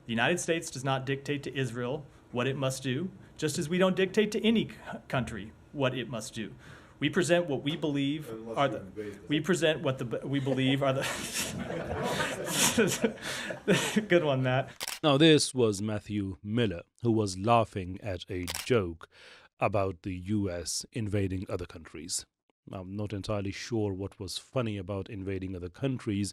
The United States does not dictate to Israel what it must do, just as we don't dictate to any country what it must do. We present what we believe are the. We present what we believe are the. Good one, Matt. Now, this was Matthew Miller, who was laughing at a joke about the US invading other countries. I'm not entirely sure what was funny about invading other countries,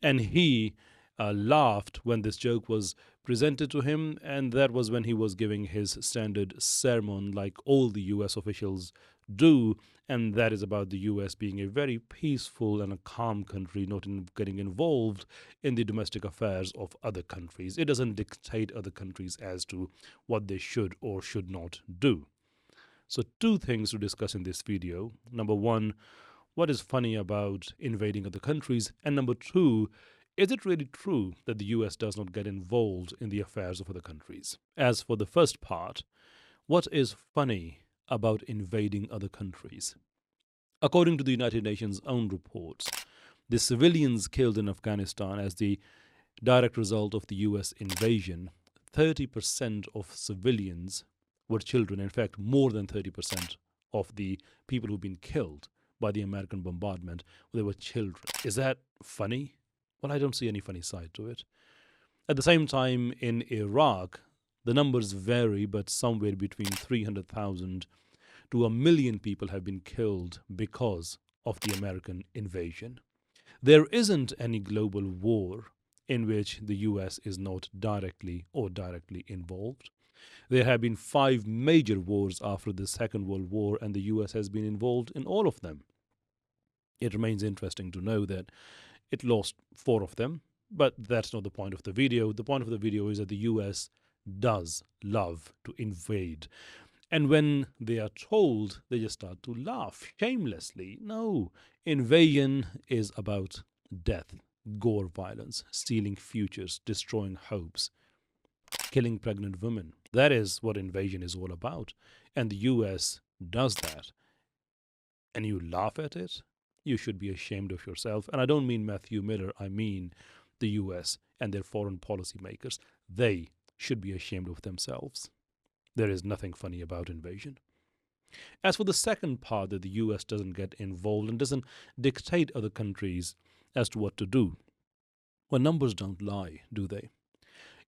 and he laughed when this joke was presented to him, and that was when he was giving his standard sermon, like all the US officials do, and that is about the US being a very peaceful and a calm country, not getting involved in the domestic affairs of other countries. It doesn't dictate other countries as to what they should or should not do. So, two things to discuss in this video. Number one, what is funny about invading other countries? And number two, is it really true that the US does not get involved in the affairs of other countries? As for the first part, what is funny about invading other countries? According to the United Nations' own reports, the civilians killed in Afghanistan as the direct result of the US invasion, 30% of civilians were children. In fact, more than 30% of the people who've been killed by the American bombardment, they were children. Is that funny? Well, I don't see any funny side to it. At the same time, in Iraq, the numbers vary, but somewhere between 300,000 to 1 million people have been killed because of the American invasion. There isn't any global war in which the US is not directly or directly involved. There have been 5 major wars after the Second World War, and the US has been involved in all of them. It remains interesting to know that it lost 4 of them, but that's not the point of the video. The point of the video is that the US does love to invade. And when they are told, they just start to laugh shamelessly. No, invasion is about death, gore violence, stealing futures, destroying hopes, killing pregnant women. That is what invasion is all about. And the US does that. And you laugh at it? You should be ashamed of yourself. And I don't mean Matthew Miller, I mean the US and their foreign policy makers. They should be ashamed of themselves. There is nothing funny about invasion. As for the second part, that the US doesn't get involved and doesn't dictate other countries as to what to do, well, numbers don't lie, do they?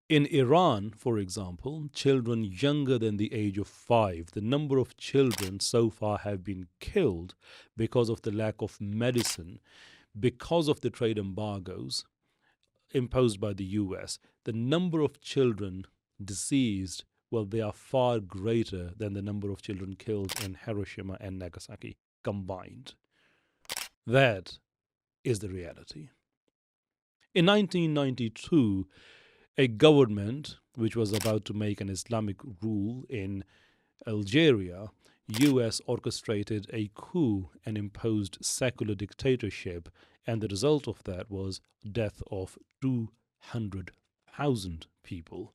In Iran, for example, children younger than the age of 5, the number of children so far have been killed because of the lack of medicine, because of the trade embargoes imposed by the US. The number of children deceased, well, they are far greater than the number of children killed in Hiroshima and Nagasaki combined. That is the reality. In 1992, a government which was about to make an Islamic rule in Algeria, US orchestrated a coup and imposed secular dictatorship, and the result of that was death of 200,000 people.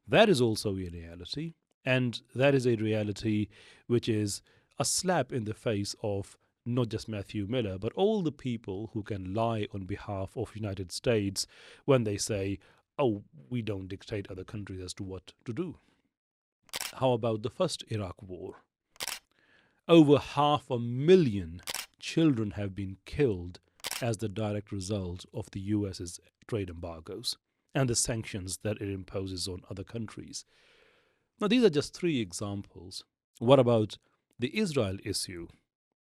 That is also a reality, and that is a reality which is a slap in the face of not just Matthew Miller, but all the people who can lie on behalf of United States when they say, oh, we don't dictate other countries as to what to do. How about the first Iraq war? Over 500,000 children have been killed as the direct result of the US's trade embargoes and the sanctions that it imposes on other countries. Now, these are just 3 examples. What about the Israel issue?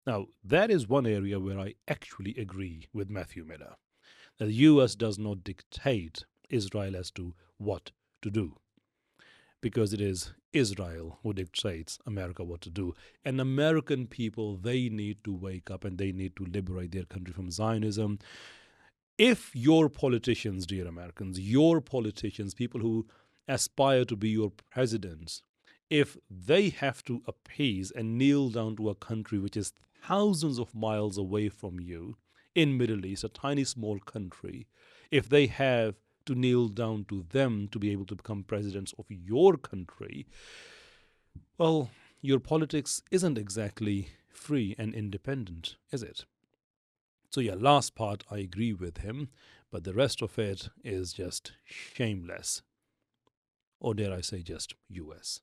Now, that is one area where I actually agree with Matthew Miller. The US does not dictate Israel as to what to do, because it is Israel who dictates America what to do. And American people, they need to wake up and they need to liberate their country from Zionism. If your politicians, dear Americans, your politicians, people who aspire to be your presidents, if they have to appease and kneel down to a country which is thousands of miles away from you in Middle East, a tiny small country, if they have to kneel down to them to be able to become presidents of your country, well, your politics isn't exactly free and independent, is it? So yeah, last part I agree with him, but the rest of it is just shameless. or dare I say just US.